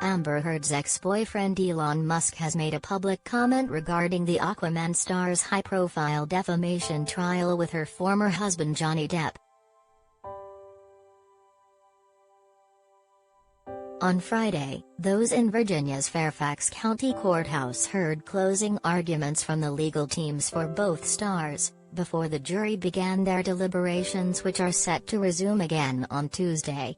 Amber Heard's ex-boyfriend Elon Musk has made a public comment regarding the Aquaman star's high-profile defamation trial with her former husband Johnny Depp. On Friday, those in Virginia's Fairfax County Courthouse heard closing arguments from the legal teams for both stars, before the jury began their deliberations, which are set to resume again on Tuesday.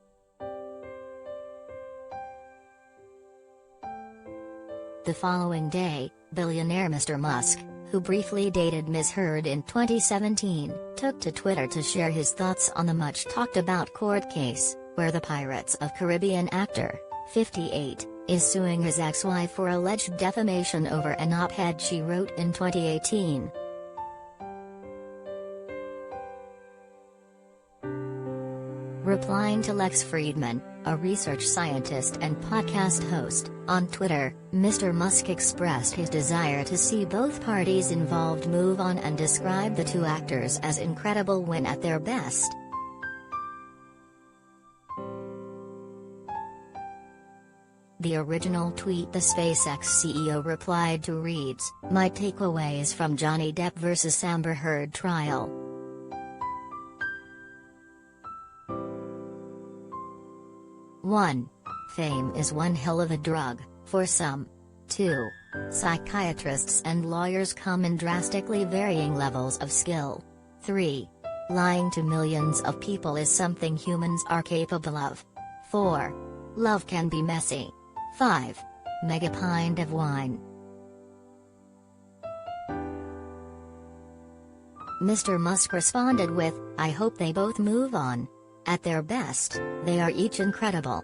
The following day, billionaire Mr. Musk, who briefly dated Ms. Heard in 2017, took to Twitter to share his thoughts on the much-talked-about court case, where the Pirates of Caribbean actor, 58, is suing his ex-wife for alleged defamation over an op-ed she wrote in 2018. Replying to Lex Fridman, a research scientist and podcast host, on Twitter, Mr. Musk expressed his desire to see both parties involved move on and described the two actors as incredible when at their best. The original tweet the SpaceX CEO replied to reads, "My takeaways from Johnny Depp vs. Amber Heard trial. One. Fame is one hell of a drug, for some. 2. Psychiatrists and lawyers come in drastically varying levels of skill. 3. Lying to millions of people is something humans are capable of. 4. Love can be messy. 5. Mega pint of wine." Mr. Musk responded with, "I hope they both move on. At their best, they are each incredible."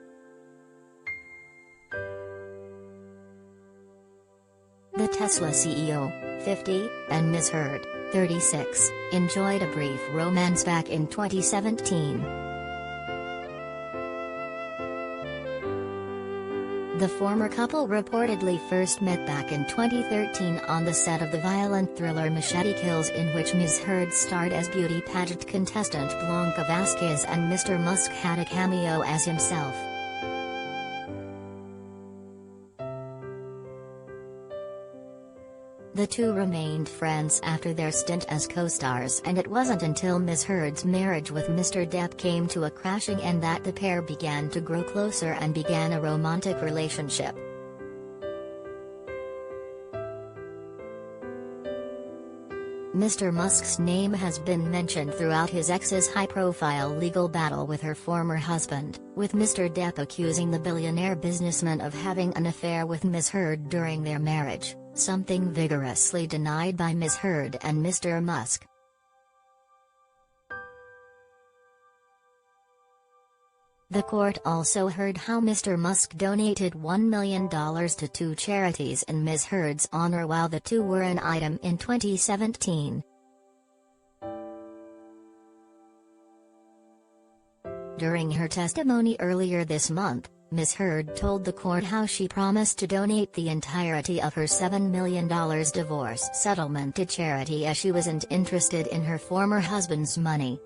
The Tesla CEO, 50, and Ms. Heard, 36, enjoyed a brief romance back in 2017. The former couple reportedly first met back in 2013 on the set of the violent thriller Machete Kills, in which Ms. Heard starred as beauty pageant contestant Blanca Vasquez, and Mr. Musk had a cameo as himself. The two remained friends after their stint as co-stars, and it wasn't until Ms. Heard's marriage with Mr. Depp came to a crashing end that the pair began to grow closer and began a romantic relationship. Mr. Musk's name has been mentioned throughout his ex's high-profile legal battle with her former husband, with Mr. Depp accusing the billionaire businessman of having an affair with Ms. Heard during their marriage, something vigorously denied by Ms. Heard and Mr. Musk. The court also heard how Mr. Musk donated $1 million to two charities in Ms. Heard's honor while the two were an item in 2017. During her testimony earlier this month, Ms. Heard told the court how she promised to donate the entirety of her $7 million divorce settlement to charity as she wasn't interested in her former husband's money.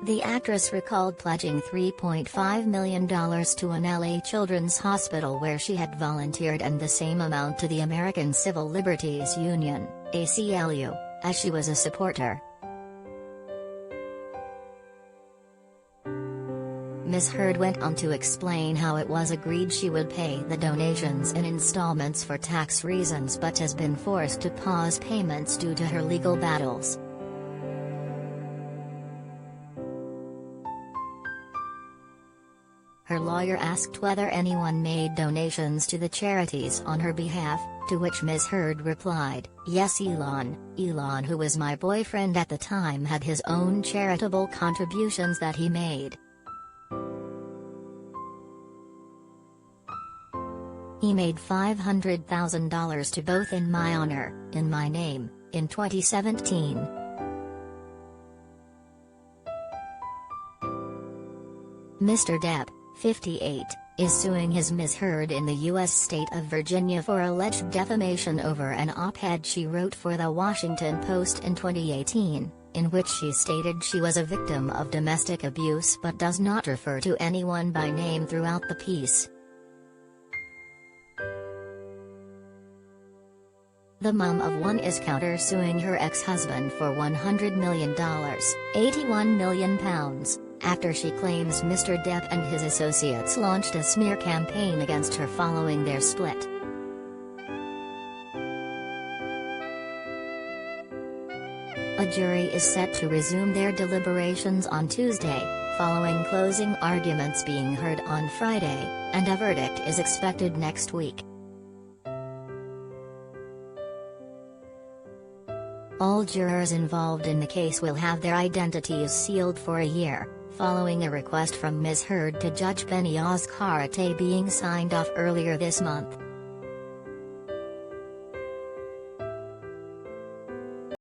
The actress recalled pledging $3.5 million to an LA children's hospital where she had volunteered, and the same amount to the American Civil Liberties Union, ACLU, as she was a supporter. Ms. Heard went on to explain how it was agreed she would pay the donations in installments for tax reasons, but has been forced to pause payments due to her legal battles. Her lawyer asked whether anyone made donations to the charities on her behalf, to which Ms. Heard replied, "Yes, Elon, who was my boyfriend at the time, had his own charitable contributions that he made. He made $500,000 to both in my honor, in my name, in 2017. Mr. Depp, 58, is suing his Ms. Heard in the U.S. state of Virginia for alleged defamation over an op-ed she wrote for The Washington Post in 2018, in which she stated she was a victim of domestic abuse but does not refer to anyone by name throughout the piece. The mom of one is countersuing her ex-husband for $100 million, £81 million, after she claims Mr. Depp and his associates launched a smear campaign against her following their split. A jury is set to resume their deliberations on Tuesday, following closing arguments being heard on Friday, and a verdict is expected next week. All jurors involved in the case will have their identities sealed for a year, following a request from Ms. Heard to Judge Benioz Karate being signed off earlier this month.